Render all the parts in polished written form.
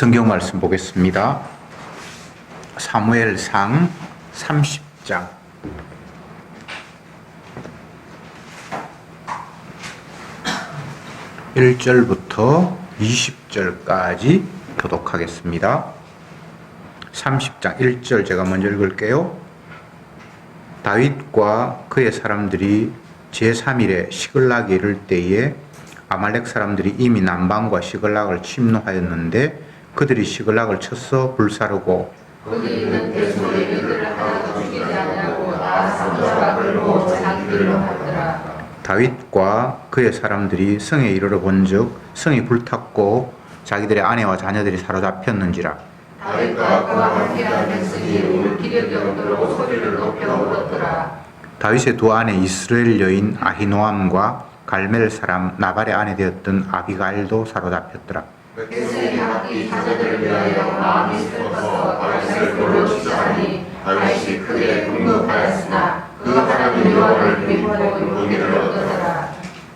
성경 말씀 보겠습니다. 사무엘상 30장 1절부터 20절까지 교독하겠습니다. 30장 1절 제가 먼저 읽을게요. 다윗과 그의 사람들이 제3일에 시글락에 이를 때에 아말렉 사람들이 이미 남방과 시글락을 침노하였는데 그들이 시글락을 쳐서 불사르고 그들은 대소의 일들을 하나도 죽이지 아니하고 나아서 끌고 자기들로 하더라. 다윗과 그의 사람들이 성에 이르러 본즉 성이 불탔고 자기들의 아내와 자녀들이 사로잡혔는지라. 다윗과 그와 함께한 백성이 울 기력이 없도록 소리를 높여 울었더라. 다윗의 두 아내 이스라엘 여인 아히노암과 갈멜 사람 나발의 아내 되었던 아비가일도 사로잡혔더라. 백성이 각기 자녀들을 위하여 마음이 슬퍼서 다윗을 돌로 치자하니 다윗이 크게 분노하였으나 그 하나님 여호와를 미워하고 용기를 얻더라.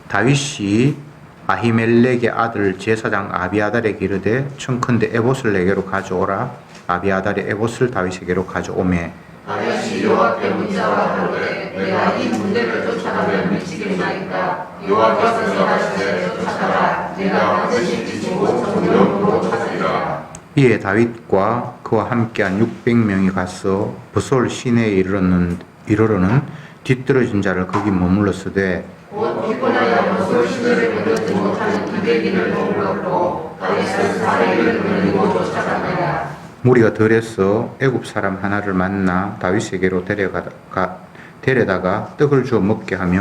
다윗이 아히멜렉의 아들 제사장 아비아달에게 이르되 청컨대 에봇을 내게로 가져오라. 아비아달이 에봇을 다윗에게로 가져오매 다윗이 여호와께 문자와 하루되 내가 이 군대를 쫓아가면 미치겠나이다. 여호와께서 다윗을 쫓아가라. 내가 반드시 지치고 정령으로 찾으리라. 이에 다윗과 그와 함께한 600명이 가서 브솔 시내에 이르러는 뒤떨어진 자를 거기 머물렀으되 곧 피곤하여 무술 시내를 건너지 못하는 200인을 머물렀고 다윗은 400인을 끌고 쫓아가니라. 무리가 덜해서 애굽 사람 하나를 만나 다윗에게로 데려다가 떡을 주어 먹게 하며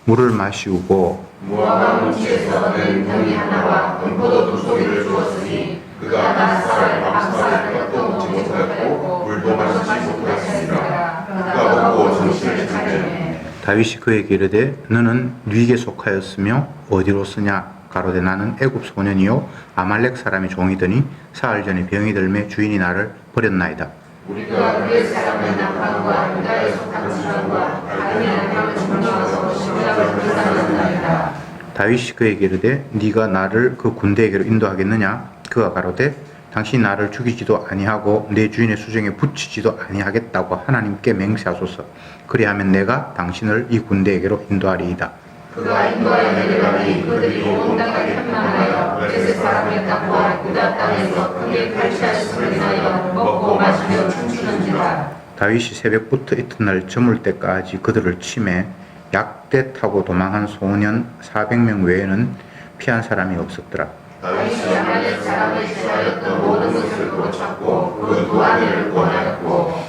물을 마시우고 모아방 문지에서 낸 병이 하나와 은포도 2소리를 주었으니 그가 낮살 밤살 것도 먹지 못하였고 물도 마시지 못하였으니라. 그가 먹고 정신을 차리매 다윗이 그에게 이르되 너는 누이게 속하였으며 어디로 쓰냐 가로되 나는 애굽 소년이요 아말렉 사람의 종이더니 사흘 전에 병이 들매 주인이 나를 버렸나이다. 우리가 그의 사람의 남방과 유다에 속한 사람과 다윗의 남방을 점령하고 시글락을 불사르였나이다. 다윗이 그에게 이르되 네가 나를 그 군대에게로 인도하겠느냐. 그가 가로되 당신이 나를 죽이지도 아니하고 내 주인의 수정에 붙이지도 아니하겠다고 하나님께 맹세하소서. 그리하면 내가 당신을 이 군대에게로 인도하리이다. 그가 인도하여 내려가니 그들이 온 땅을 탐망하여 블레셋 사람의 땅과 유다 땅에서 크게 갈취하였음을 인하여 먹고 마시며 춤추는지라. 다윗이 새벽부터 이튿날 저물 때까지 그들을 치매 약대 타고 도망한 소년 400명 외에는 피한 사람이 없었더라. 다윗이 아말렉 사람의 취하였던 모든 것을 고쳤고 그 두 아내를 구원하였고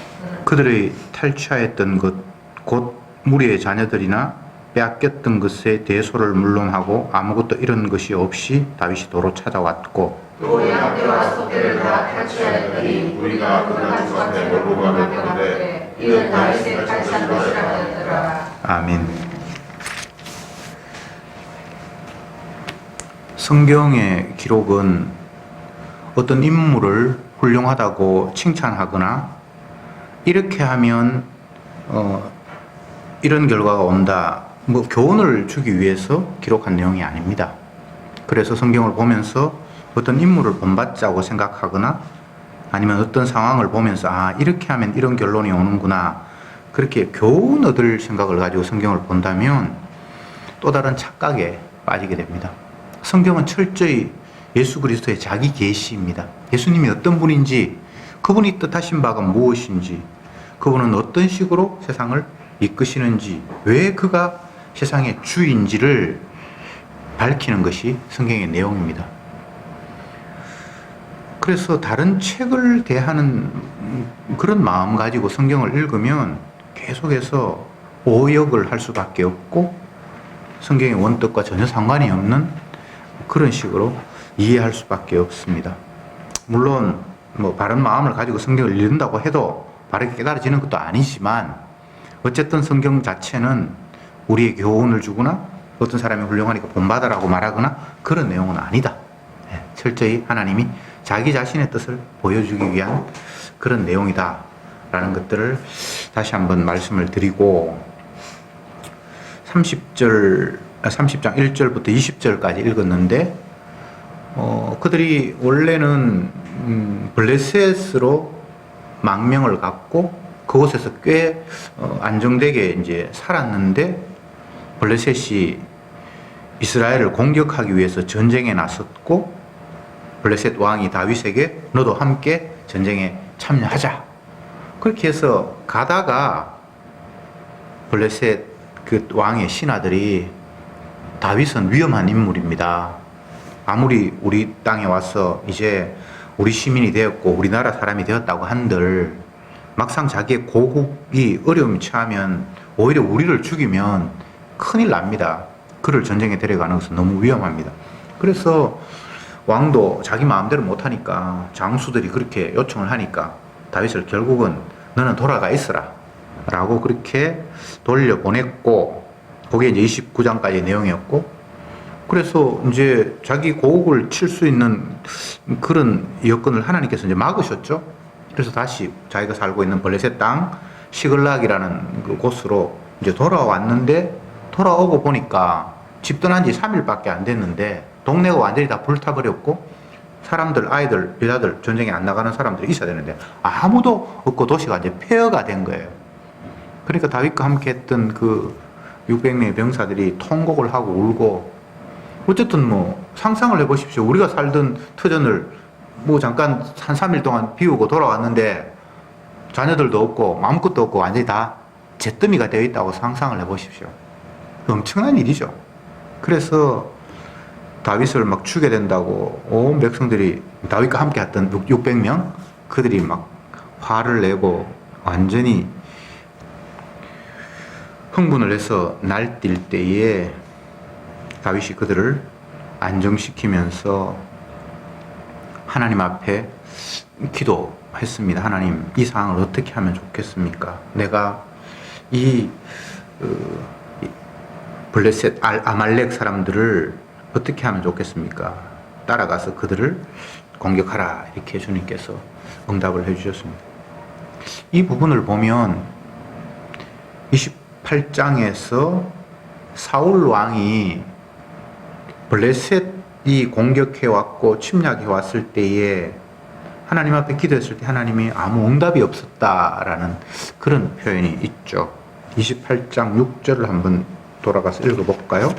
그들의 탈취하였던 것 곧 무리의 자녀들이나 빼앗겼던 것에 대소를 물론하고 아무것도 잃은 것이 없이 다윗이 도로 찾아왔고 또 양떼와 소떼를 다 탈취하였더니 우리가 그 가축 앞에 몰고 가려는데 이는 다윗의 탈취한 것이라 하였더라. 아멘. 성경의 기록은 어떤 인물을 훌륭하다고 칭찬하거나 이렇게 하면 이런 결과가 온다, 교훈을 주기 위해서 기록한 내용이 아닙니다. 그래서 성경을 보면서 어떤 인물을 본받자고 생각하거나 아니면 어떤 상황을 보면서 이렇게 하면 이런 결론이 오는구나, 그렇게 교훈 얻을 생각을 가지고 성경을 본다면 또 다른 착각에 빠지게 됩니다. 성경은 철저히 예수 그리스도의 자기 계시입니다. 예수님이 어떤 분인지, 그분이 뜻하신 바가 무엇인지, 그분은 어떤 식으로 세상을 이끄시는지, 왜 그가 세상의 주인지를 밝히는 것이 성경의 내용입니다. 그래서 다른 책을 대하는 그런 마음 가지고 성경을 읽으면 계속해서 오역을 할 수밖에 없고 성경의 원뜻과 전혀 상관이 없는 그런 식으로 이해할 수밖에 없습니다. 물론 바른 마음을 가지고 성경을 읽는다고 해도 바르게 깨달아지는 것도 아니지만 어쨌든 성경 자체는 우리에게 교훈을 주거나 어떤 사람이 훌륭하니까 본받으라고 말하거나 그런 내용은 아니다. 철저히 하나님이 자기 자신의 뜻을 보여주기 위한 그런 내용이다 라는 것들을 다시 한번 말씀을 드리고, 30장 1절부터 20절까지 읽었는데 그들이 원래는 블레셋으로 망명을 갖고 그곳에서 꽤 안정되게 이제 살았는데 블레셋이 이스라엘을 공격하기 위해서 전쟁에 나섰고 블레셋 왕이 다윗에게 너도 함께 전쟁에 참여하자. 그렇게 해서 가다가 블레셋 그 왕의 신하들이 다윗은 위험한 인물입니다. 아무리 우리 땅에 와서 이제 우리 시민이 되었고 우리나라 사람이 되었다고 한들 막상 자기의 고국이 어려움에 처하면 오히려 우리를 죽이면 큰일 납니다. 그를 전쟁에 데려가는 것은 너무 위험합니다. 그래서 왕도 자기 마음대로 못하니까 장수들이 그렇게 요청을 하니까 다윗을 결국은 너는 돌아가 있어라 라고 그렇게 돌려보냈고, 그게 이제 29장까지의 내용이었고, 그래서 이제 자기 고국을 칠 수 있는 그런 여건을 하나님께서 이제 막으셨죠. 그래서 다시 자기가 살고 있는 블레셋 땅 시글락이라는 그 곳으로 이제 돌아왔는데, 돌아오고 보니까 집 떠난 지 3일밖에 안 됐는데 동네가 완전히 다 불타버렸고 사람들, 아이들, 여자들, 전쟁에 안 나가는 사람들이 있어야 되는데 아무도 없고 도시가 이제 폐허가 된 거예요. 그러니까 다윗과 함께 했던 그 600명의 병사들이 통곡을 하고 울고, 어쨌든 뭐 상상을 해보십시오. 우리가 살던 터전을 뭐 잠깐 한 3일 동안 비우고 돌아왔는데 자녀들도 없고 아무것도 없고 완전히 다 잿더미가 되어 있다고 상상을 해보십시오. 엄청난 일이죠. 그래서 다윗을 막 죽게 된다고 온 백성들이, 다윗과 함께 했던 600명 그들이 막 화를 내고 완전히 흥분을 해서 날뛸 때에 다윗이 그들을 안정시키면서 하나님 앞에 기도했습니다. 하나님, 이 상황을 어떻게 하면 좋겠습니까? 내가 이 블레셋 아말렉 사람들을 어떻게 하면 좋겠습니까? 따라가서 그들을 공격하라, 이렇게 주님께서 응답을 해주셨습니다. 이 부분을 보면 28장에서 사울 왕이 블레셋이 공격해 왔고 침략해 왔을 때에 하나님 앞에 기도했을 때 하나님이 아무 응답이 없었다라는 그런 표현이 있죠. 28장 6절을 한번 돌아가서 읽어볼까요?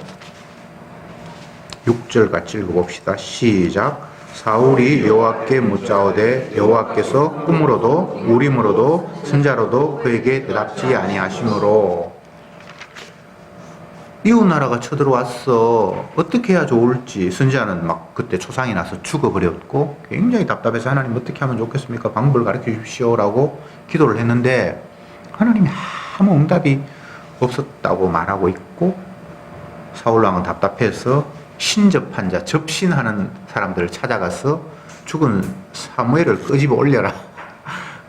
6절 같이 읽어봅시다. 시작. 사울이 여호와께 묻자오되 여호와께서 꿈으로도 우림으로도 선자로도 그에게 대답지 아니하시므로. 이웃 나라가 쳐들어왔어. 어떻게 해야 좋을지. 선지자는 막 그때 초상이 나서 죽어버렸고 굉장히 답답해서 하나님 어떻게 하면 좋겠습니까? 방법을 가르쳐 주십시오라고 기도를 했는데 하나님이 아무 응답이 없었다고 말하고 있고, 사울왕은 답답해서 신접한 자, 접신하는 사람들을 찾아가서 죽은 사무엘을 끄집어 올려라,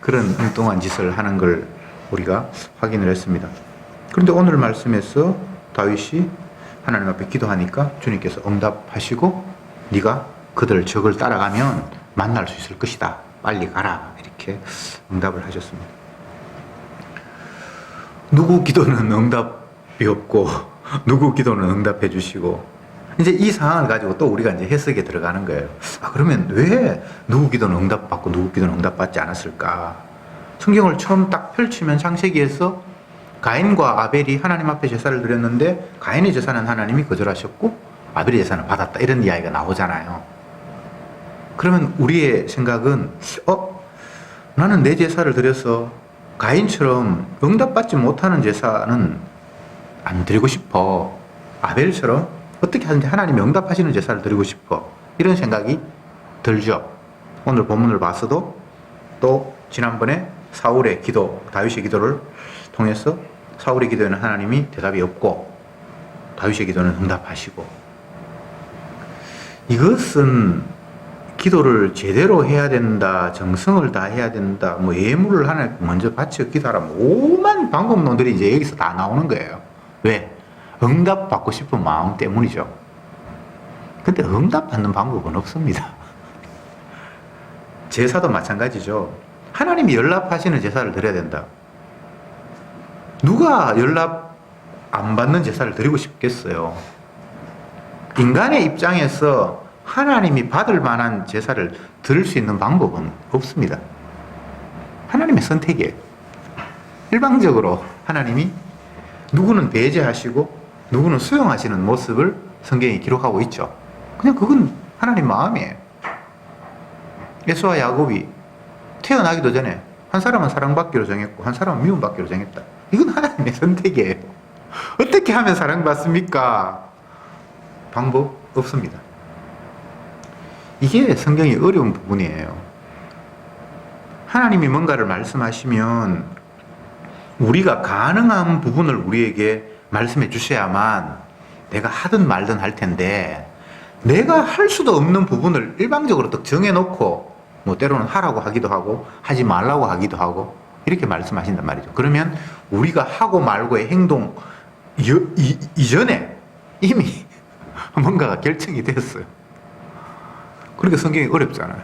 그런 엉뚱한 짓을 하는 걸 우리가 확인을 했습니다. 그런데 오늘 말씀에서 다윗이 하나님 앞에 기도하니까 주님께서 응답하시고 네가 그들 적을 따라가면 만날 수 있을 것이다, 빨리 가라, 이렇게 응답을 하셨습니다. 누구 기도는 응답이 없고 누구 기도는 응답해 주시고, 이제 이 상황을 가지고 또 우리가 이제 해석에 들어가는 거예요. 그러면 왜 누구 기도는 응답받고 누구 기도는 응답받지 않았을까? 성경을 처음 딱 펼치면 창세기에서 가인과 아벨이 하나님 앞에 제사를 드렸는데 가인의 제사는 하나님이 거절하셨고 아벨의 제사는 받았다, 이런 이야기가 나오잖아요. 그러면 우리의 생각은 나는 내 제사를 드려서 가인처럼 응답받지 못하는 제사는 안 드리고 싶어, 아벨처럼 어떻게 하든지 하나님이 응답하시는 제사를 드리고 싶어, 이런 생각이 들죠. 오늘 본문을 봐서도 또 지난번에 사울의 기도, 다윗의 기도를 통해서 사울의 기도에는 하나님이 대답이 없고 다윗의 기도는 응답하시고, 이것은 기도를 제대로 해야 된다, 정성을 다해야 된다, 뭐 예물을 하나 먼저 바쳐 기도하라, 오만 방법론들이 이제 여기서 다 나오는 거예요. 왜? 응답받고 싶은 마음 때문이죠. 근데 응답받는 방법은 없습니다. 제사도 마찬가지죠. 하나님이 연락하시는 제사를 드려야 된다. 누가 연락 안 받는 제사를 드리고 싶겠어요? 인간의 입장에서 하나님이 받을 만한 제사를 드릴 수 있는 방법은 없습니다. 하나님의 선택이에요. 일방적으로 하나님이 누구는 배제하시고 누구는 수용하시는 모습을 성경이 기록하고 있죠. 그냥 그건 하나님 마음이에요. 에서와 야곱이 태어나기도 전에 한 사람은 사랑받기로 정했고 한 사람은 미움받기로 정했다. 이건 하나님의 선택이에요. 어떻게 하면 사랑받습니까? 방법 없습니다. 이게 성경이 어려운 부분이에요. 하나님이 뭔가를 말씀하시면 우리가 가능한 부분을 우리에게 말씀해 주셔야만 내가 하든 말든 할 텐데, 내가 할 수도 없는 부분을 일방적으로 딱 정해놓고 뭐 때로는 하라고 하기도 하고 하지 말라고 하기도 하고 이렇게 말씀하신단 말이죠. 그러면 우리가 하고 말고의 행동 이전에 이미 뭔가가 결정이 됐어요. 그러니까 성경이 어렵잖아요.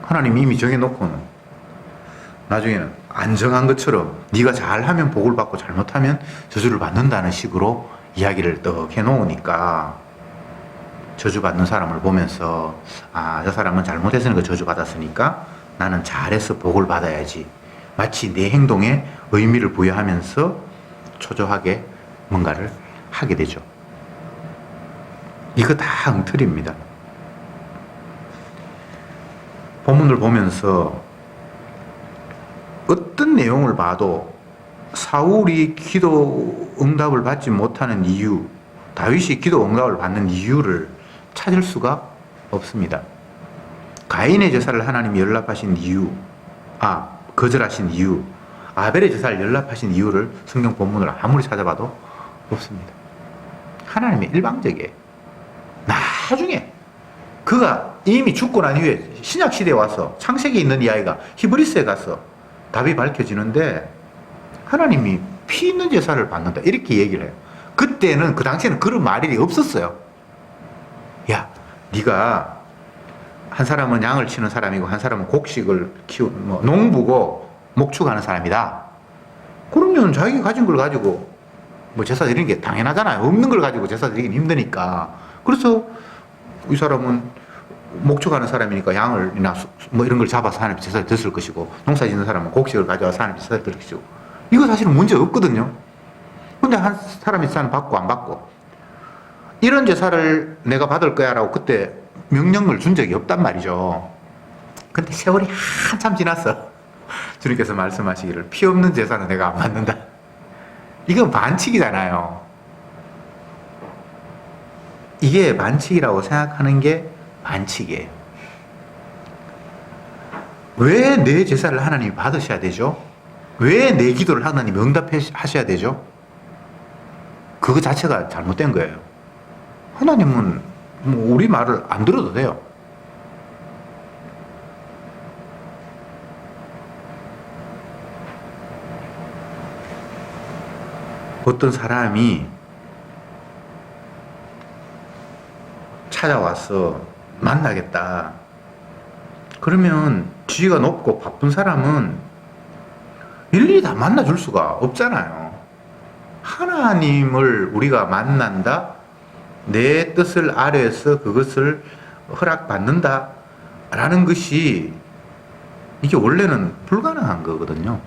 하나님이 이미 정해놓고는 나중에는 안 정한 것처럼 네가 잘하면 복을 받고 잘못하면 저주를 받는다는 식으로 이야기를 떡 해놓으니까 저주받는 사람을 보면서 아, 저 사람은 잘못했으니까 저주받았으니까 나는 잘해서 복을 받아야지, 마치 내 행동에 의미를 부여하면서 초조하게 뭔가를 하게 되죠. 이거 다 엉터리입니다. 본문을 보면서 어떤 내용을 봐도 사울이 기도 응답을 받지 못하는 이유, 다윗이 기도 응답을 받는 이유를 찾을 수가 없습니다. 가인의 제사를 하나님이 연락하신 이유, 거절하신 이유, 아벨의 제사를 연락하신 이유를 성경 본문을 아무리 찾아봐도 없습니다. 하나님의 일방적이에요. 나중에 그가 이미 죽고 난 후에 신약 시대에 와서 창세기에 있는 이 아이가 히브리스에 가서 답이 밝혀지는데 하나님이 피 있는 제사를 받는다 이렇게 얘기를 해요. 그때는 그 당시에는 그런 말이 없었어요. 야, 네가 한 사람은 양을 치는 사람이고 한 사람은 곡식을 키우는 농부고 목축하는 사람이다. 그러면 자기가 가진 걸 가지고 뭐 제사 드리는 게 당연하잖아요. 없는 걸 가지고 제사 드리긴 힘드니까. 그래서 이 사람은 목축하는 사람이니까 양을이나 뭐 이런 걸 잡아서 하나님 제사를 드릴 것이고, 농사 짓는 사람은 곡식을 가져와서 하나님 제사를 드릴 것이고, 이거 사실은 문제 없거든요. 근데 한 사람이 제사는 받고 안 받고, 이런 제사를 내가 받을 거야 라고 그때 명령을 준 적이 없단 말이죠. 근데 세월이 한참 지났어. 주님께서 말씀하시기를 피 없는 제사는 내가 안 받는다. 이건 반칙이잖아요. 이게 반칙이라고 생각하는 게 반칙이에요. 왜 내 제사를 하나님이 받으셔야 되죠? 왜 내 기도를 하나님이 응답하셔야 되죠? 그거 자체가 잘못된 거예요. 하나님은 뭐 우리 말을 안 들어도 돼요. 어떤 사람이 찾아와서 만나겠다. 그러면 지위가 높고 바쁜 사람은 일일이 다 만나줄 수가 없잖아요. 하나님을 우리가 만난다, 내 뜻을 아래에서 그것을 허락받는다 라는 것이 이게 원래는 불가능한 거거든요.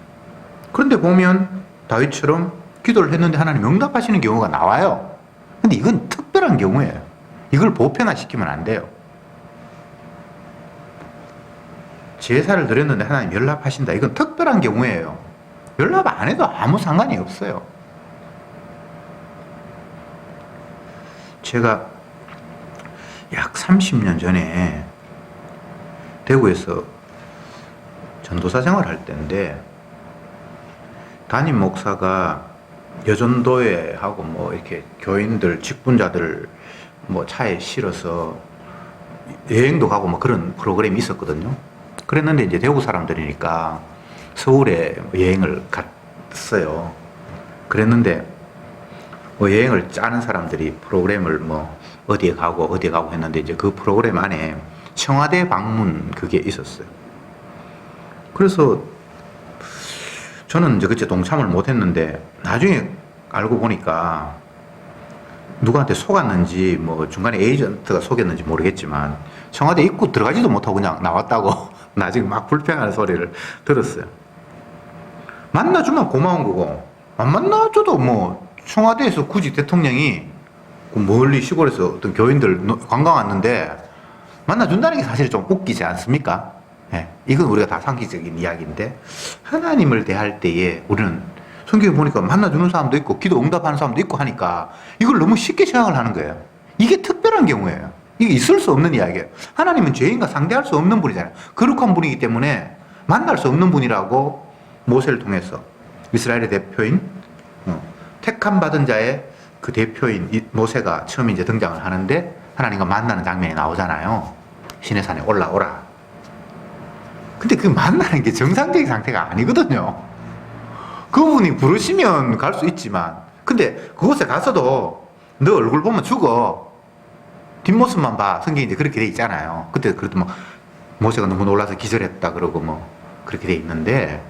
그런데 보면 다윗처럼 기도를 했는데 하나님 응답하시는 경우가 나와요. 근데 이건 특별한 경우예요. 이걸 보편화시키면 안 돼요. 제사를 드렸는데 하나님 연락하신다. 이건 특별한 경우예요. 연락 안 해도 아무 상관이 없어요. 제가 약 30년 전에 대구에서 전도사 생활할 때인데, 담임 목사가 여전도회 하고 뭐 이렇게 교인들, 직분자들 뭐 차에 실어서 여행도 가고 뭐 그런 프로그램이 있었거든요. 그랬는데 이제 대구 사람들이니까 서울에 여행을 갔어요. 그랬는데 뭐 여행을 짜는 사람들이 프로그램을 뭐 어디에 가고 했는데 이제 그 프로그램 안에 청와대 방문 그게 있었어요. 그래서 저는 이제 그때 동참을 못 했는데 나중에 알고 보니까 누구한테 속았는지 뭐 중간에 에이전트가 속였는지 모르겠지만 청와대 입구 들어가지도 못하고 그냥 나왔다고 나중에 막 불평하는 소리를 들었어요. 만나주면 고마운 거고 안 만나줘도 뭐 청와대에서 굳이 대통령이 그 멀리 시골에서 어떤 교인들 관광 왔는데 만나준다는 게 사실 좀 웃기지 않습니까? 예, 이건 우리가 다 상식적인 이야기인데 하나님을 대할 때에 우리는 성경에 보니까 만나주는 사람도 있고 기도 응답하는 사람도 있고 하니까 이걸 너무 쉽게 생각을 하는 거예요. 이게 특별한 경우예요. 이게 있을 수 없는 이야기예요. 하나님은 죄인과 상대할 수 없는 분이잖아요. 거룩한 분이기 때문에 만날 수 없는 분이라고 모세를 통해서 이스라엘의 대표인 택함 받은 자의 그 대표인 모세가 처음 이제 등장을 하는데 하나님과 만나는 장면이 나오잖아요. 시내산에 올라오라. 근데 그 만나는 게 정상적인 상태가 아니거든요. 그분이 부르시면 갈 수 있지만 근데 그곳에 가서도 너 얼굴 보면 죽어. 뒷모습만 봐. 성경이 이제 그렇게 돼 있잖아요. 그때 그래도 뭐 모세가 너무 놀라서 기절했다 그러고 뭐 그렇게 돼 있는데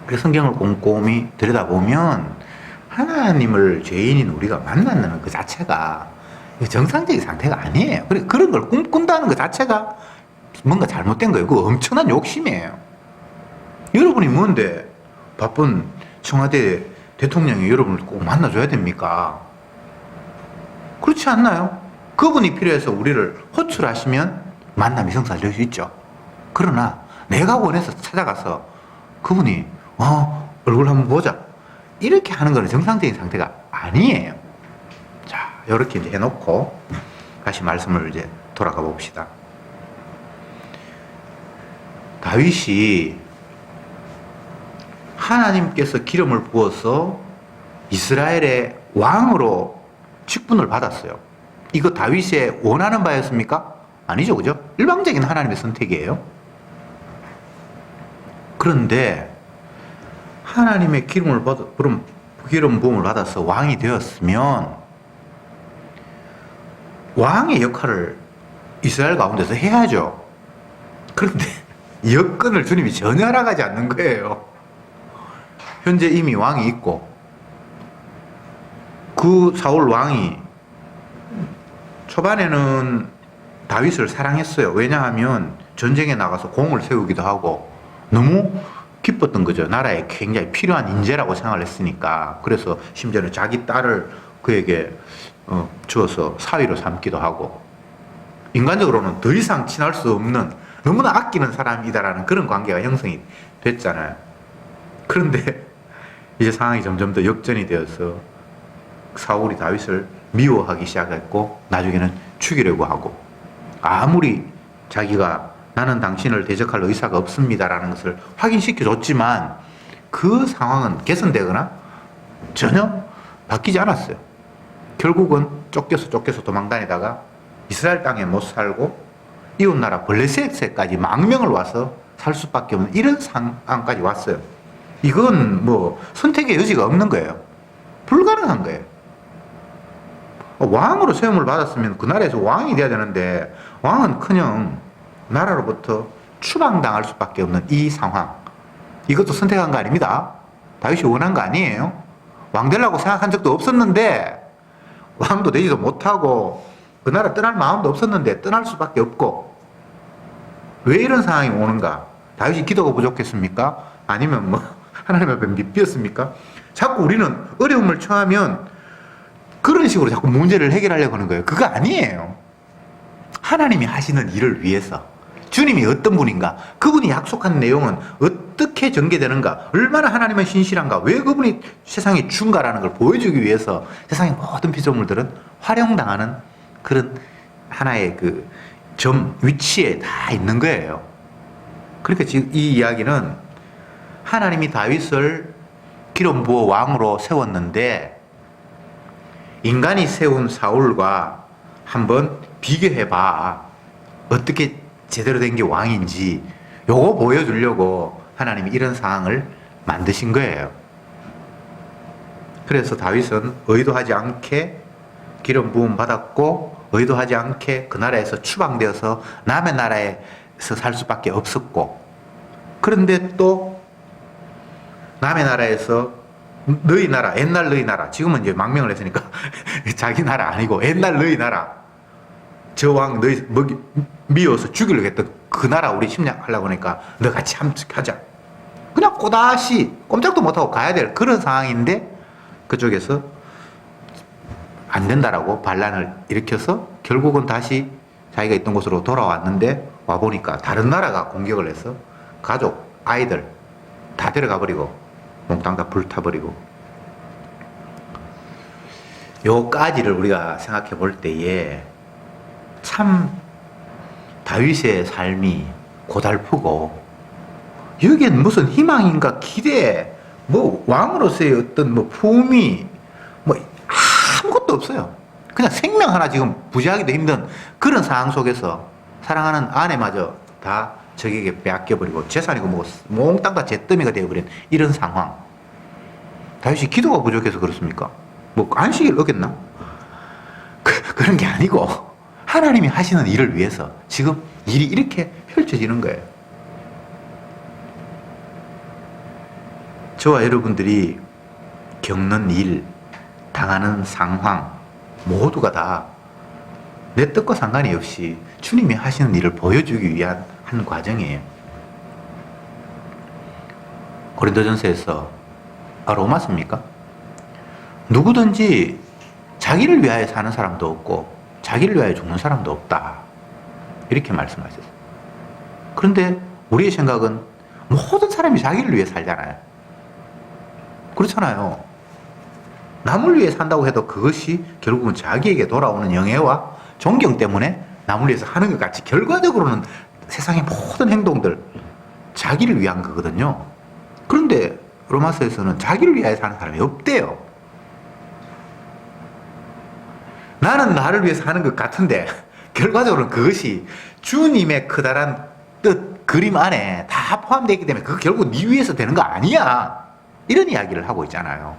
그래서 성경을 꼼꼼히 들여다보면 하나님을 죄인인 우리가 만나는 그 자체가 정상적인 상태가 아니에요. 그런 걸 꿈꾼다는 것 자체가 뭔가 잘못된 거예요. 그거 엄청난 욕심이에요. 여러분이 뭔데 바쁜 청와대 대통령이 여러분을 꼭 만나줘야 됩니까? 그렇지 않나요? 그분이 필요해서 우리를 호출하시면 만남이 성사될 수 있죠. 그러나 내가 원해서 찾아가서 그분이 얼굴 한번 보자 이렇게 하는 거는 정상적인 상태가 아니에요. 자, 이렇게 이제 해놓고 다시 말씀을 이제 돌아가 봅시다. 다윗이 하나님께서 기름을 부어서 이스라엘의 왕으로 직분을 받았어요. 이거 다윗의 원하는 바였습니까? 아니죠, 그죠? 일방적인 하나님의 선택이에요. 그런데 하나님의 기름 부음을 받아서 왕이 되었으면 왕의 역할을 이스라엘 가운데서 해야죠. 그런데 여건을 주님이 전혀 허락하지 않는 거예요. 현재 이미 왕이 있고 그 사울 왕이 초반에는 다윗을 사랑했어요. 왜냐하면 전쟁에 나가서 공을 세우기도 하고 너무 기뻤던 거죠. 나라에 굉장히 필요한 인재라고 생각을 했으니까. 그래서 심지어는 자기 딸을 그에게 주어서 사위로 삼기도 하고 인간적으로는 더 이상 친할 수 없는 너무나 아끼는 사람이다라는 그런 관계가 형성이 됐잖아요. 그런데 이제 상황이 점점 더 역전이 되어서 사울이 다윗을 미워하기 시작했고 나중에는 죽이려고 하고 아무리 자기가 나는 당신을 대적할 의사가 없습니다라는 것을 확인시켜 줬지만 그 상황은 개선되거나 전혀 바뀌지 않았어요. 결국은 쫓겨서 도망다니다가 이스라엘 땅에 못 살고 이웃나라 블레셋에까지 망명을 와서 살 수밖에 없는 이런 상황까지 왔어요. 이건 뭐 선택의 여지가 없는 거예요. 불가능한 거예요. 왕으로 세움을 받았으면 그 나라에서 왕이 돼야 되는데 왕은 나라로부터 추방당할 수밖에 없는 이 상황. 이것도 선택한 거 아닙니다. 다윗이 원한 거 아니에요. 왕 되려고 생각한 적도 없었는데 왕도 되지도 못하고 그 나라 떠날 마음도 없었는데 떠날 수밖에 없고 왜 이런 상황이 오는가? 다윗이 기도가 부족했습니까? 아니면 뭐 하나님 앞에 밑비었습니까? 자꾸 우리는 어려움을 처하면 그런 식으로 자꾸 문제를 해결하려고 하는 거예요. 그거 아니에요. 하나님이 하시는 일을 위해서 주님이 어떤 분인가, 그분이 약속한 내용은 어떻게 전개되는가, 얼마나 하나님은 신실한가, 왜 그분이 세상에 준가라는 걸 보여주기 위해서 세상의 모든 피조물들은 활용당하는 그런 하나의 그 위치에 다 있는 거예요. 그러니까 지금 이 이야기는 하나님이 다윗을 기름 부어 왕으로 세웠는데 인간이 세운 사울과 한번 비교해봐. 어떻게 제대로 된 게 왕인지 요거 보여주려고 하나님이 이런 상황을 만드신 거예요. 그래서 다윗은 의도하지 않게 기름 부음 받았고 의도하지 않게 그 나라에서 추방되어서 남의 나라에서 살 수밖에 없었고, 그런데 또 남의 나라에서 너희 나라, 옛날 너희 나라. 지금은 이제 망명을 했으니까 자기 나라 아니고 옛날 너희 나라. 저 왕 너희 미워서 죽이려고 했던 그 나라 우리 침략하려고 하니까 너 같이 함축하자. 그냥 꼬다시 꼼짝도 못하고 가야 될 그런 상황인데 그쪽에서 안 된다라고 반란을 일으켜서 결국은 다시 자기가 있던 곳으로 돌아왔는데 와보니까 다른 나라가 공격을 해서 가족, 아이들 다 데려가 버리고 몽땅 다 불타버리고 요까지를 우리가 생각해 볼 때에 참 다윗의 삶이 고달프고 여기엔 무슨 희망인가 기대 뭐 왕으로서의 어떤 뭐 품위 뭐 아무것도 없어요. 그냥 생명 하나 지금 부지하기도 힘든 그런 상황 속에서 사랑하는 아내마저 다 적에게 빼앗겨버리고 재산이고 뭐 몽땅 다 잿더미가 되어버린 이런 상황. 다윗이 기도가 부족해서 그렇습니까? 뭐 안식일 어겼나? 그런 게 아니고 하나님이 하시는 일을 위해서 지금 일이 이렇게 펼쳐지는 거예요. 저와 여러분들이 겪는 일, 당하는 상황 모두가 다 내 뜻과 상관이 없이 주님이 하시는 일을 보여주기 위한 한 과정이에요. 고린도전서에서 로마서입니까? 누구든지 자기를 위하여 사는 사람도 없고 자기를 위하여 죽는 사람도 없다. 이렇게 말씀하셨어요. 그런데 우리의 생각은 모든 사람이 자기를 위해 살잖아요. 그렇잖아요. 남을 위해 산다고 해도 그것이 결국은 자기에게 돌아오는 영예와 존경 때문에 남을 위해서 하는 것 같이 결과적으로는 세상의 모든 행동들 자기를 위한 거거든요. 그런데 로마서에서는 자기를 위하여 사는 사람이 없대요. 나는 나를 위해서 하는 것 같은데 결과적으로는 그것이 주님의 커다란 뜻, 그림 안에 다 포함되어 있기 때문에 그거 결국 네 위해서 되는 거 아니야. 이런 이야기를 하고 있잖아요.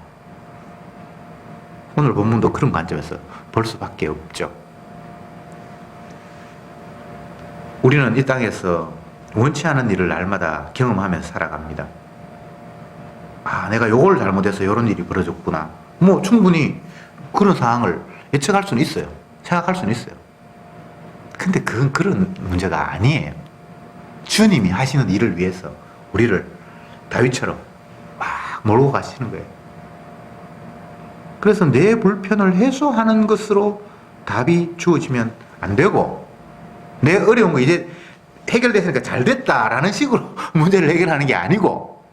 오늘 본문도 그런 관점에서 볼 수밖에 없죠. 우리는 이 땅에서 원치 않은 일을 날마다 경험하면서 살아갑니다. 아, 내가 요걸 잘못해서 이런 일이 벌어졌구나. 뭐 충분히 그런 상황을 예측할 수는 있어요. 생각할 수는 있어요. 근데 그건 그런 문제가 아니에요. 주님이 하시는 일을 위해서 우리를 다윗처럼 막 몰고 가시는 거예요. 그래서 내 불편을 해소하는 것으로 답이 주어지면 안 되고 내 어려운 거 이제 해결됐으니까 잘 됐다라는 식으로 문제를 해결하는 게 아니고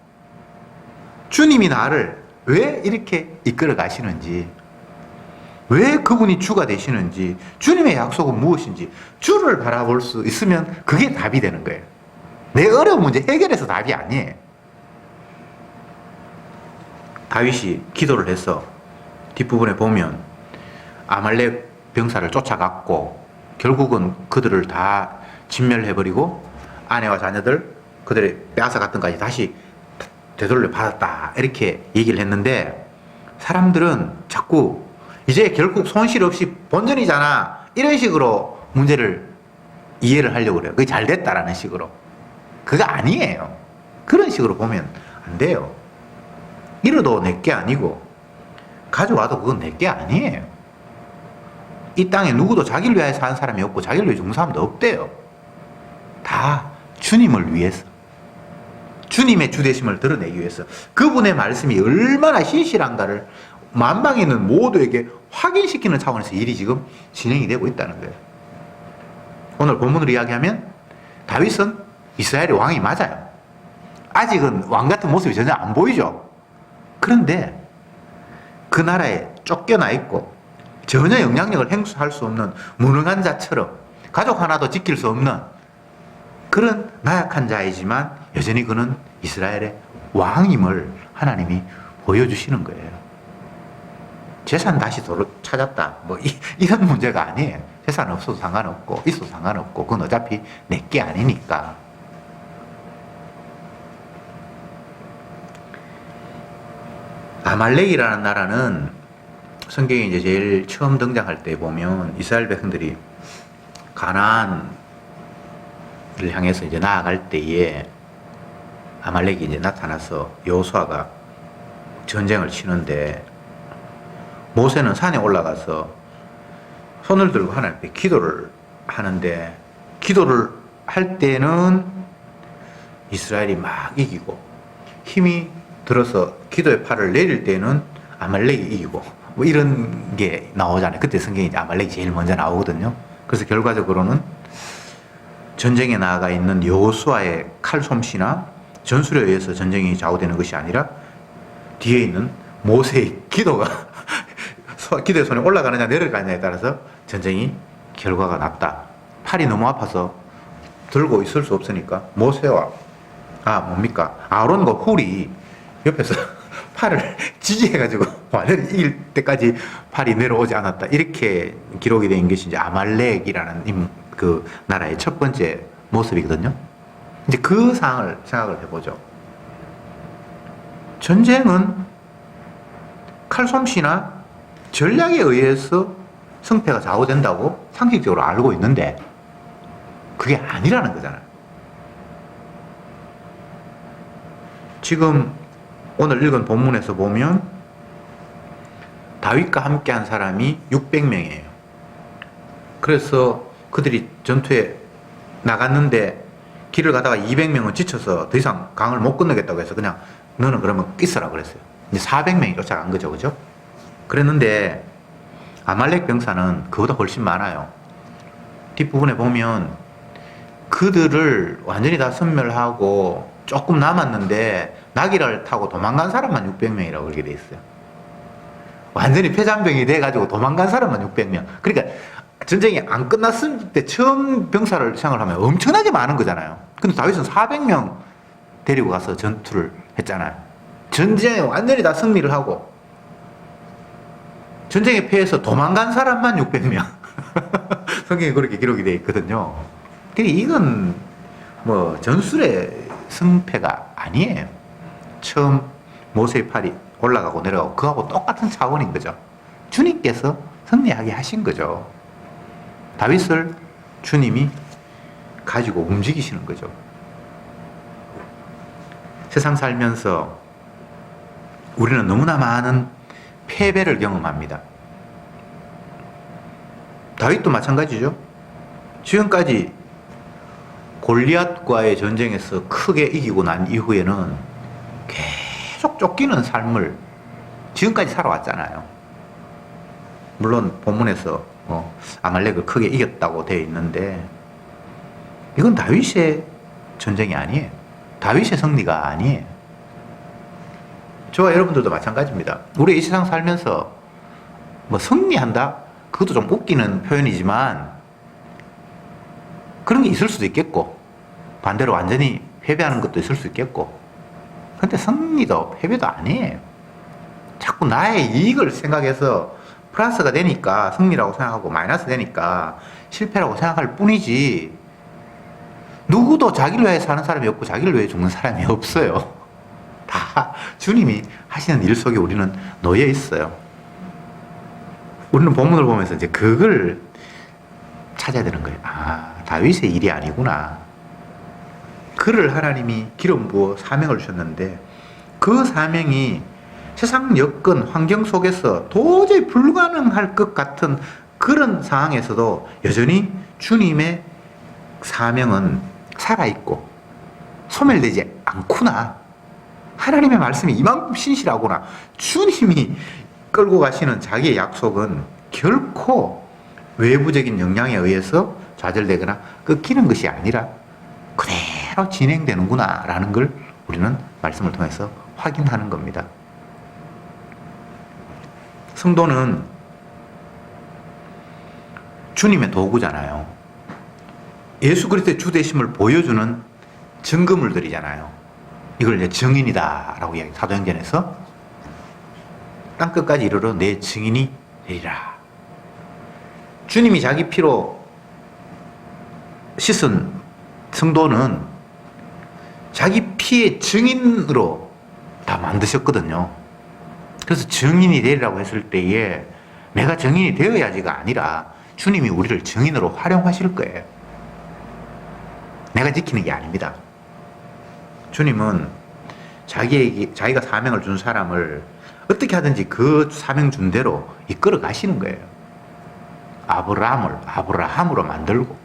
주님이 나를 왜 이렇게 이끌어 가시는지 왜 그분이 주가 되시는지 주님의 약속은 무엇인지 주를 바라볼 수 있으면 그게 답이 되는 거예요. 내 어려운 문제 해결해서 답이 아니에요. 다윗이 기도를 해서 뒷부분에 보면 아말렉 병사를 쫓아갔고 결국은 그들을 다 진멸해버리고 아내와 자녀들 그들의 빼앗아갔던 까지 다시 되돌려 받았다 이렇게 얘기를 했는데 사람들은 자꾸 이제 결국 손실 없이 본전이잖아 이런 식으로 문제를 이해를 하려고 그래요. 그게 잘 됐다라는 식으로. 그거 아니에요. 그런 식으로 보면 안 돼요. 잃어도 내게 아니고 가져와도 그건 내게 아니에요. 이 땅에 누구도 자기를 위하여 사는 사람이 없고 자기를 위해 죽는 사람도 없대요. 다 주님을 위해서 주님의 주되심을 드러내기 위해서 그분의 말씀이 얼마나 신실한가를 만방에 있는 모두에게 확인시키는 차원에서 일이 지금 진행이 되고 있다는 거예요. 오늘 본문으로 이야기하면 다윗은 이스라엘의 왕이 맞아요. 아직은 왕 같은 모습이 전혀 안 보이죠. 그런데 그 나라에 쫓겨나 있고 전혀 영향력을 행사할 수 없는 무능한 자처럼 가족 하나도 지킬 수 없는 그런 나약한 자이지만 여전히 그는 이스라엘의 왕임을 하나님이 보여주시는 거예요. 재산 다시 찾았다. 뭐 이런 문제가 아니에요. 재산 없어도 상관없고 있어도 상관없고 그건 어차피 내게 아니니까. 아말렉이라는 나라는 성경에 이제 제일 처음 등장할 때 보면 이스라엘 백성들이 가나안을 향해서 이제 나아갈 때에 아말렉이 이제 나타나서 여호수아가 전쟁을 치는데 모세는 산에 올라가서 손을 들고 하나님 앞에 기도를 하는데 기도를 할 때는 이스라엘이 막 이기고 힘이 들어서 기도의 팔을 내릴 때는 아말렉이 이기고 뭐 이런 게 나오잖아요. 그때 성경에 아말렉이 제일 먼저 나오거든요. 그래서 결과적으로는 전쟁에 나아가 있는 여호수아의 칼솜씨나 전술에 의해서 전쟁이 좌우되는 것이 아니라 뒤에 있는 모세의 기도가 기도의 손에 올라가느냐 내려가느냐에 따라서 전쟁이 결과가 났다. 팔이 너무 아파서 들고 있을 수 없으니까 모세와 아론과 훌이 옆에서 팔을 지지해가지고 완전히 이길 때까지 팔이 내려오지 않았다. 이렇게 기록이 된 것이 이제 아말렉이라는 그 나라의 첫 번째 모습이거든요. 이제 그 상황을 생각을 해보죠. 전쟁은 칼솜씨나 전략에 의해서 승패가 좌우된다고 상식적으로 알고 있는데 그게 아니라는 거잖아요. 지금 오늘 읽은 본문에서 보면 다윗과 함께 한 사람이 600명이에요. 그래서 그들이 전투에 나갔는데 길을 가다가 200명은 지쳐서 더 이상 강을 못 건너겠다고 해서 그냥 너는 그러면 있어라 그랬어요. 이제 400명이 쫓아간 거죠. 그죠? 그랬는데 아말렉 병사는 그보다 훨씬 많아요. 뒷부분에 보면 그들을 완전히 다 섬멸하고 조금 남았는데 나귀를 타고 도망간 사람만 600명이라고 그렇게 돼 있어요. 완전히 폐잔병이 돼가지고 도망간 사람만 600명. 그러니까 전쟁이 안 끝났을 때 처음 병사를 생각을 하면 엄청나게 많은 거잖아요. 근데 다윗은 400명 데리고 가서 전투를 했잖아요. 전쟁에 완전히 다 승리를 하고 전쟁에 패해서 도망간 사람만 600명. 성경에 그렇게 기록이 되어 있거든요. 이건 뭐 전술의 승패가 아니에요. 처음 모세의 팔이 올라가고 내려가고 그거하고 똑같은 차원인 거죠. 주님께서 승리하게 하신 거죠. 다윗을 주님이 가지고 움직이시는 거죠. 세상 살면서 우리는 너무나 많은 패배를 경험합니다. 다윗도 마찬가지죠. 지금까지 골리앗과의 전쟁에서 크게 이기고 난 이후에는 계속 쫓기는 삶을 지금까지 살아왔잖아요. 물론 본문에서 아말렉을 크게 이겼다고 되어 있는데 이건 다윗의 전쟁이 아니에요. 다윗의 승리가 아니에요. 저와 여러분들도 마찬가지입니다. 우리 이 세상 살면서 뭐 승리한다? 그것도 좀 웃기는 표현이지만 그런 게 있을 수도 있겠고 반대로 완전히 패배하는 것도 있을 수 있겠고 근데 승리도 패배도 아니에요. 자꾸 나의 이익을 생각해서 플러스가 되니까 승리라고 생각하고 마이너스 되니까 실패라고 생각할 뿐이지 누구도 자기를 위해 사는 사람이 없고 자기를 위해 죽는 사람이 없어요. 다 주님이 하시는 일 속에 우리는 놓여 있어요. 우리는 본문을 보면서 이제 그걸 찾아야 되는 거예요. 다윗의 일이 아니구나. 그를 하나님이 기름 부어 사명을 주셨는데 그 사명이 세상 여건 환경 속에서 도저히 불가능할 것 같은 그런 상황에서도 여전히 주님의 사명은 살아있고 소멸되지 않구나. 하나님의 말씀이 이만큼 신실하구나. 주님이 끌고 가시는 자기의 약속은 결코 외부적인 영향에 의해서 좌절되거나 끊기는 것이 아니라 그대로 진행되는구나 라는 걸 우리는 말씀을 통해서 확인하는 겁니다. 성도는 주님의 도구잖아요. 예수 그리스도의 주되심을 보여주는 증거물들이잖아요. 이걸 이제 증인이다 라고 이야기, 사도행전에서 땅끝까지 이르러 내 증인이 되리라. 주님이 자기 피로 씻은 성도는 자기 피의 증인으로 다 만드셨거든요. 그래서 증인이 되리라고 했을 때에 내가 증인이 되어야지가 아니라 주님이 우리를 증인으로 활용하실 거예요. 내가 지키는 게 아닙니다. 주님은 자기가 사명을 준 사람을 어떻게 하든지 그 사명 준 대로 이끌어 가시는 거예요. 아브라함으로 만들고,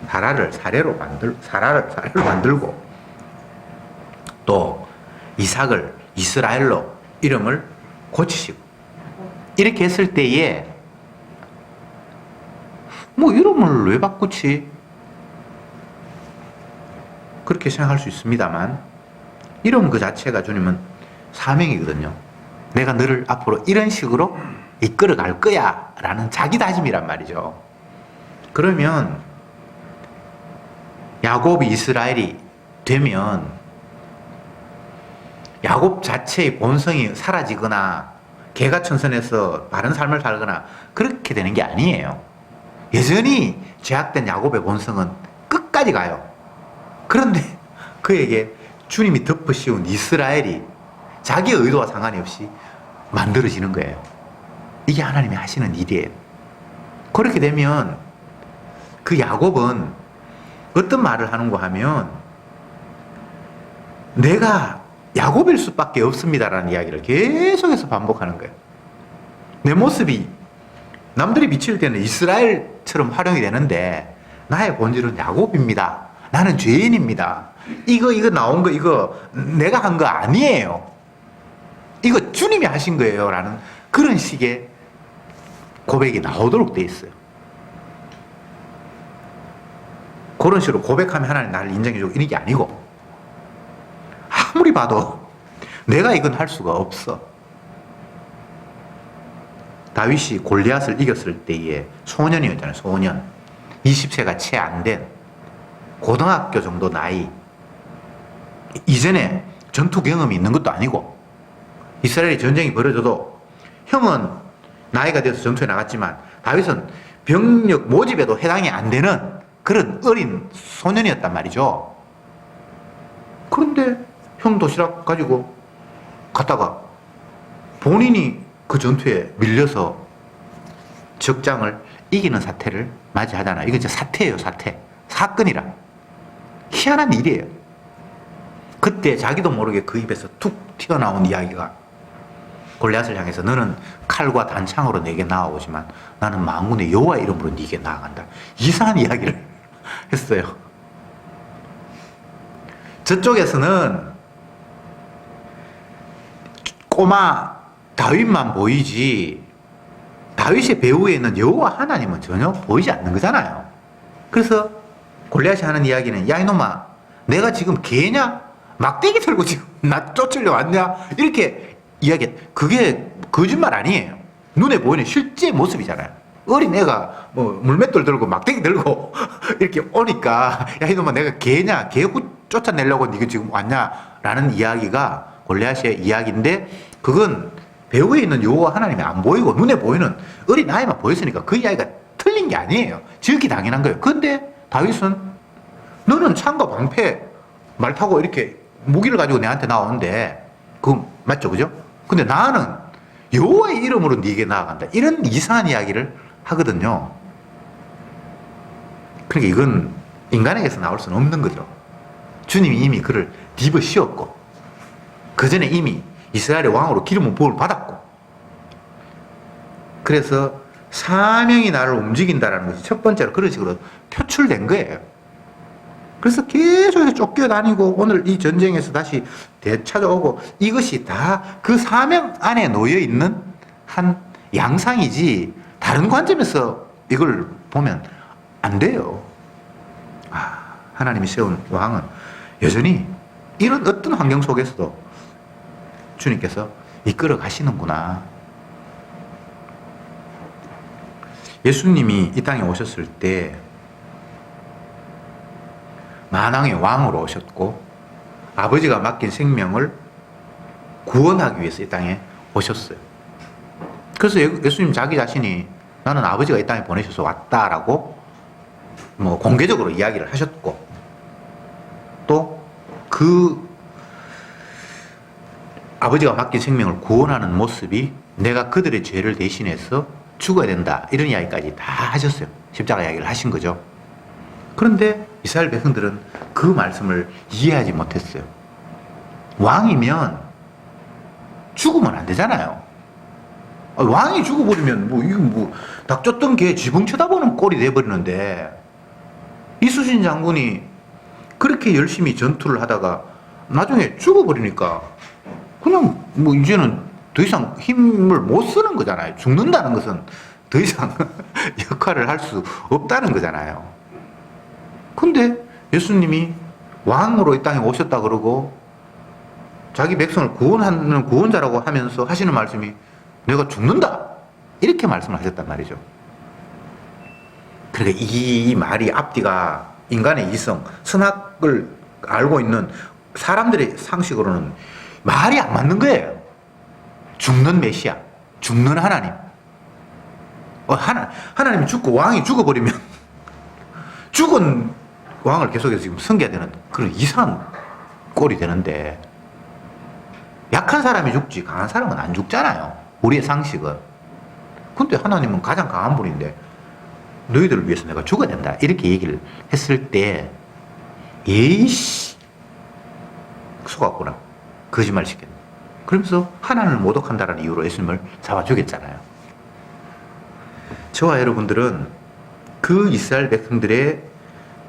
사라를 사례로 만들고, 또 이삭을 이스라엘로 이름을 고치시고, 이렇게 했을 때에 뭐 이름을 왜 바꾸지? 그렇게 생각할 수 있습니다만, 이름 그 자체가 주님은 사명이거든요. 내가 너를 앞으로 이런 식으로 이끌어 갈 거야 라는 자기 다짐이란 말이죠. 그러면 야곱이 이스라엘이 되면 야곱 자체의 본성이 사라지거나 개가천선해서 바른 삶을 살거나 그렇게 되는 게 아니에요. 여전히 죄악된 야곱의 본성은 끝까지 가요. 그런데 그에게 주님이 덮어씌운 이스라엘이 자기의 의도와 상관이 없이 만들어지는 거예요. 이게 하나님이 하시는 일이에요. 그렇게 되면 그 야곱은 어떤 말을 하는가 하면 내가 야곱일 수밖에 없습니다라는 이야기를 계속해서 반복하는 거예요. 내 모습이 남들이 비칠 때는 이스라엘처럼 활용이 되는데 나의 본질은 야곱입니다. 나는 죄인입니다. 이거 나온 거 이거 내가 한 거 아니에요. 이거 주님이 하신 거예요. 라는 그런 식의 고백이 나오도록 돼 있어요. 그런 식으로 고백하면 하나님 나를 인정해주고 이런 게 아니고, 아무리 봐도 내가 이건 할 수가 없어. 다윗이 골리앗을 이겼을 때에 소년이었잖아요. 소년. 20세가 채 안 된 고등학교 정도 나이. 이전에 전투 경험이 있는 것도 아니고, 이스라엘이 전쟁이 벌어져도 형은 나이가 돼서 전투에 나갔지만 다윗은 병력 모집에도 해당이 안 되는 그런 어린 소년이었단 말이죠. 그런데 형 도시락 가지고 갔다가 본인이 그 전투에 밀려서 적장을 이기는 사태를 맞이하잖아요. 이건 진짜 사태예요, 사태. 사건이라. 희한한 일이에요. 그때 자기도 모르게 그 입에서 툭 튀어나온 이야기가 골리앗을 향해서 너는 칼과 단창으로 내게 나아오지만 나는 만군의 여호와 이름으로 네게 나아간다. 이상한 이야기를 했어요. 저쪽에서는 꼬마 다윗만 보이지 다윗의 배후에 있는 여호와 하나님은 전혀 보이지 않는 거잖아요. 그래서 골리앗이 하는 이야기는 야 이놈아 내가 지금 개냐? 막대기 들고 지금 나 쫓으려 왔냐? 이렇게 이야기. 그게 거짓말 아니에요. 눈에 보이는 실제 모습이잖아요. 어린 애가 뭐 물맷돌 들고 막대기 들고 이렇게 오니까 야 이놈아 내가 개냐? 개 쫓아내려고 네가 지금 왔냐? 라는 이야기가 골리앗의 이야기인데 그건 배후에 있는 여호와 하나님이 안 보이고 눈에 보이는 어린 아이만 보였으니까 그 이야기가 틀린 게 아니에요. 지극히 당연한 거예요. 근데 다윗은 너는 창과 방패 말 타고 이렇게 무기를 가지고 내한테 나오는데 그거 맞죠, 그죠? 근데 나는 여호와의 이름으로 네게 나아간다. 이런 이상한 이야기를 하거든요. 그러니까 이건 인간에게서 나올 수는 없는 거죠. 주님이 이미 그를 뒤집어 씌웠고 그 전에 이미 이스라엘의 왕으로 기름을 부음을 받았고 그래서 사명이 나를 움직인다는 것이 첫 번째로 그런 식으로 표출된 거예요. 그래서 계속해서 쫓겨다니고 오늘 이 전쟁에서 다시 되찾아오고 이것이 다 그 사명 안에 놓여있는 한 양상이지 다른 관점에서 이걸 보면 안 돼요. 하나님이 세운 왕은 여전히 이런 어떤 환경 속에서도 주님께서 이끌어 가시는구나. 예수님이 이 땅에 오셨을 때 만왕의 왕으로 오셨고 아버지가 맡긴 생명을 구원하기 위해서 이 땅에 오셨어요. 그래서 예수님 자기 자신이 나는 아버지가 이 땅에 보내셔서 왔다라고 뭐 공개적으로 이야기를 하셨고 또 그 아버지가 맡긴 생명을 구원하는 모습이 내가 그들의 죄를 대신해서 죽어야 된다 이런 이야기까지 다 하셨어요. 십자가 이야기를 하신 거죠. 그런데 이스라엘 백성들은 그 말씀을 이해하지 못했어요. 왕이면 죽으면 안 되잖아요. 왕이 죽어버리면 뭐 이거 뭐 닭 쫓던 개 지붕 쳐다보는 꼴이 돼버리는데, 이순신 장군이 그렇게 열심히 전투를 하다가 나중에 죽어버리니까 그냥 뭐 이제는 더 이상 힘을 못 쓰는 거잖아요. 죽는다는 것은 더 이상 역할을 할 수 없다는 거잖아요. 근데 예수님이 왕으로 이 땅에 오셨다 그러고 자기 백성을 구원하는 구원자라고 하면서 하시는 말씀이 내가 죽는다, 이렇게 말씀을 하셨단 말이죠. 그러니까 이 말이 앞뒤가 인간의 이성, 선악을 알고 있는 사람들의 상식으로는 말이 안 맞는 거예요. 죽는 메시아, 죽는 하나님. 하나님이 죽고 왕이 죽어버리면 죽은 왕을 계속해서 지금 섬겨야 되는 그런 이상한 꼴이 되는데, 약한 사람이 죽지 강한 사람은 안 죽잖아요. 우리의 상식은. 근데 하나님은 가장 강한 분인데 너희들을 위해서 내가 죽어야 된다, 이렇게 얘기를 했을 때 에이씨 속았구나, 거짓말 시켰네. 그러면서 하나님을 모독한다는 이유로 예수님을 잡아 죽였잖아요. 저와 여러분들은 그 이스라엘 백성들의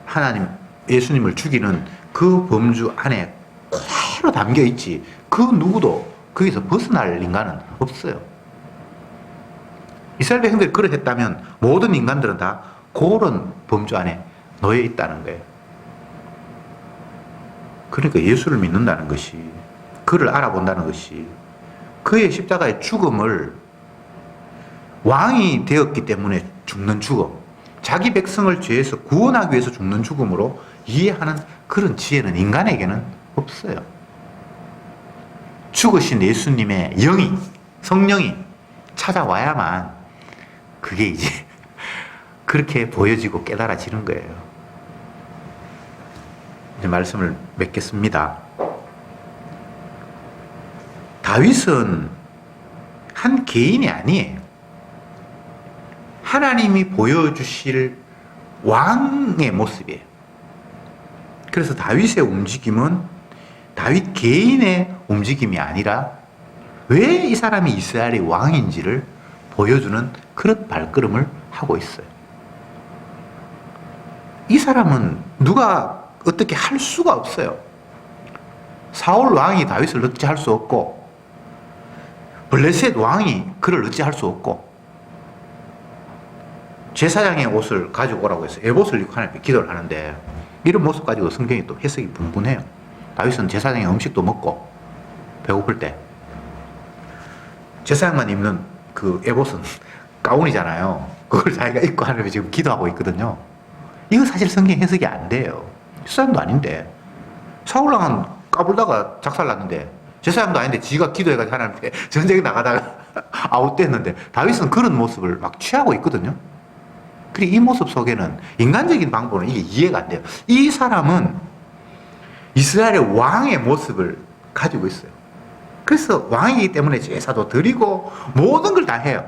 하나님 예수님을 죽이는 그 범주 안에 그대로 담겨 있지, 그 누구도 거기서 벗어날 인간은 없어요. 이스라엘 백성들이 그러했다면 모든 인간들은 다 그런 범주 안에 놓여 있다는 거예요. 그러니까 예수를 믿는다는 것이, 그를 알아본다는 것이, 그의 십자가의 죽음을 왕이 되었기 때문에 죽는 죽음, 자기 백성을 죄에서 구원하기 위해서 죽는 죽음으로 이해하는 그런 지혜는 인간에게는 없어요. 죽으신 예수님의 영이, 성령이 찾아와야만 그게 이제 그렇게 보여지고 깨달아지는 거예요. 이제 말씀을 맺겠습니다. 다윗은 한 개인이 아니에요. 하나님이 보여주실 왕의 모습이에요. 그래서 다윗의 움직임은 다윗 개인의 움직임이 아니라 왜 이 사람이 이스라엘의 왕인지를 보여주는 그런 발걸음을 하고 있어요. 이 사람은 누가 어떻게 할 수가 없어요. 사울 왕이 다윗을 어찌할 수 없고, 블레셋 왕이 그를 어찌할 수 없고, 제사장의 옷을 가지고 오라고 해서 에봇을 입고 하나님께 기도를 하는데, 이런 모습 가지고 성경이 또 해석이 분분해요. 다윗은 제사장의 음식도 먹고 배고플 때 제사장만 입는 그 에봇은 가운이잖아요. 그걸 자기가 입고 하나님께 지금 기도하고 있거든요. 이거 사실 성경 해석이 안 돼요. 제사장도 아닌데, 사울왕은 까불다가 작살났는데, 제사장도 아닌데 지가 기도해가지고 하나님께 전쟁에 나가다가 아웃됐는데, 다윗은 그런 모습을 막 취하고 있거든요. 그리고 이 모습 속에는 인간적인 방법은 이게 이해가 안 돼요. 이 사람은 이스라엘의 왕의 모습을 가지고 있어요. 그래서 왕이기 때문에 제사도 드리고 모든 걸 다 해요.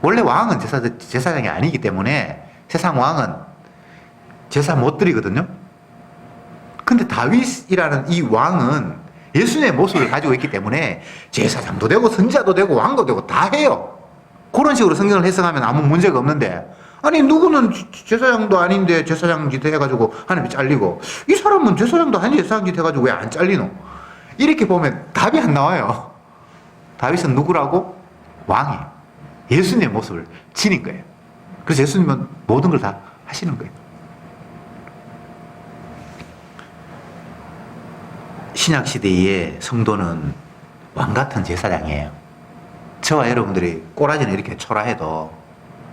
원래 왕은 제사장이 아니기 때문에 세상 왕은 제사 못 드리거든요. 근데 다윗이라는 이 왕은 예수님의 모습을 가지고 있기 때문에 제사장도 되고 선지자도 되고 왕도 되고 다 해요. 그런 식으로 성경을 해석하면 아무 문제가 없는데, 아니 누구는 제사장도 아닌데 제사장 짓 해가지고 하나님이 잘리고, 이 사람은 제사장도 아닌데 제사장 짓 해가지고 왜 안 잘리노? 이렇게 보면 답이 안 나와요. 다윗은 누구라고? 왕이에요. 예수님의 모습을 지닌 거예요. 그래서 예수님은 모든 걸 다 하시는 거예요. 신약시대의 성도는 왕같은 제사장이에요. 저와 여러분들이 꼬라지는 이렇게 초라해도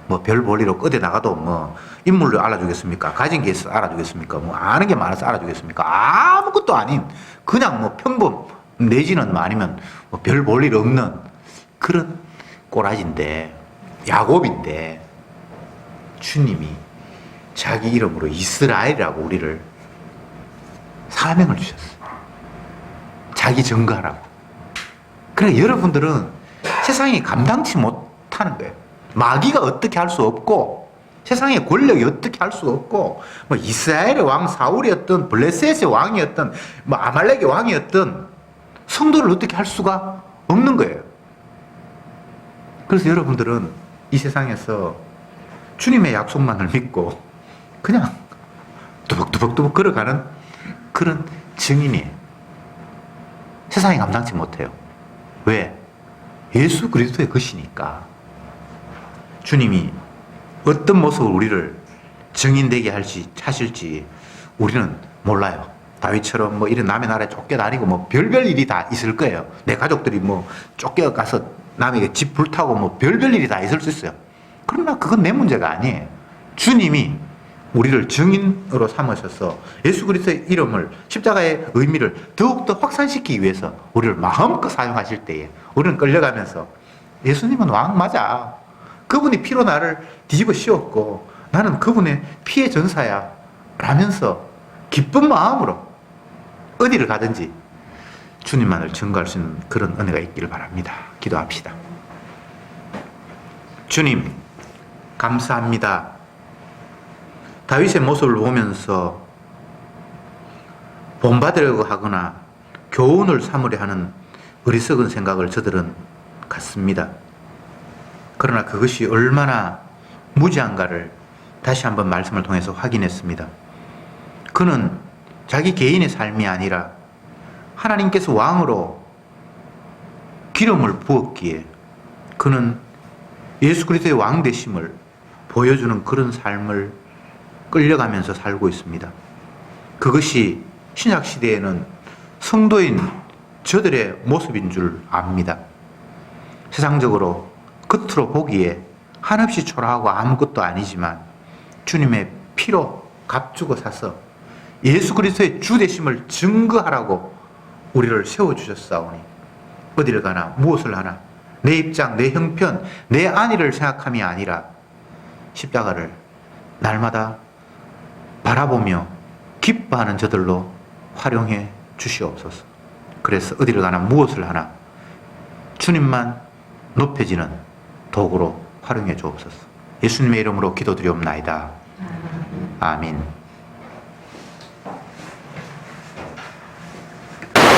뭐 별 볼일로 어디 나가도 뭐 인물을 알아주겠습니까? 가진 게 있어서 알아주겠습니까? 뭐 아는 게 많아서 알아주겠습니까? 아무것도 아닌 그냥 뭐 평범 내지는 뭐 아니면 뭐 별 볼일 없는 그런 꼬라지인데, 야곱인데 주님이 자기 이름으로 이스라엘이라고 우리를 사명을 주셨어요. 자기 증거하라고. 그러니까 여러분들은 세상이 감당치 못하는 거예요. 마귀가 어떻게 할 수 없고, 세상의 권력이 어떻게 할 수 없고, 뭐 이스라엘의 왕 사울이었던, 블레셋의 왕이었던, 뭐 아말렉의 왕이었던, 성도를 어떻게 할 수가 없는 거예요. 그래서 여러분들은 이 세상에서 주님의 약속만을 믿고 그냥 두벅두벅두벅 걸어가는 그런 증인이에요. 세상이 감당치 못해요. 왜? 예수 그리스도의 것이니까. 주님이 어떤 모습으로 우리를 증인되게 하실지 우리는 몰라요. 다윗처럼 뭐 이런 남의 나라에 쫓겨다니고 뭐 별별 일이 다 있을 거예요. 내 가족들이 뭐 쫓겨가서 남에게 집 불타고 뭐 별별 일이 다 있을 수 있어요. 그러나 그건 내 문제가 아니에요. 주님이 우리를 증인으로 삼으셔서 예수 그리스도의 이름을, 십자가의 의미를 더욱더 확산시키기 위해서 우리를 마음껏 사용하실 때에 우리는 끌려가면서 예수님은 왕 맞아. 그분이 피로 나를 뒤집어 씌웠고 나는 그분의 피의 전사야 라면서 기쁜 마음으로 어디를 가든지 주님만을 증거할 수 있는 그런 은혜가 있기를 바랍니다. 기도합시다. 주님, 감사합니다. 다윗의 모습을 보면서 본받으려고 하거나 교훈을 삼으려 하는 어리석은 생각을 저들은 갖습니다. 그러나 그것이 얼마나 무지한가를 다시 한번 말씀을 통해서 확인했습니다. 그는 자기 개인의 삶이 아니라 하나님께서 왕으로 기름을 부었기에 그는 예수 그리스도의 왕 되심을 보여주는 그런 삶을 끌려가면서 살고 있습니다. 그것이 신약 시대에는 성도인 저들의 모습인 줄 압니다. 세상적으로 겉으로 보기에 한없이 초라하고 아무것도 아니지만 주님의 피로 값주고 사서 예수 그리스도의 주 되심을 증거하라고 우리를 세워주셨사오니 어디를 가나 무엇을 하나 내 입장, 내 형편, 내 안위를 생각함이 아니라 십자가를 날마다 바라보며 기뻐하는 저들로 활용해 주시옵소서. 그래서 어디를 가나 무엇을 하나 주님만 높여지는 도구로 활용해 주옵소서. 예수님의 이름으로 기도드리옵나이다. 아멘.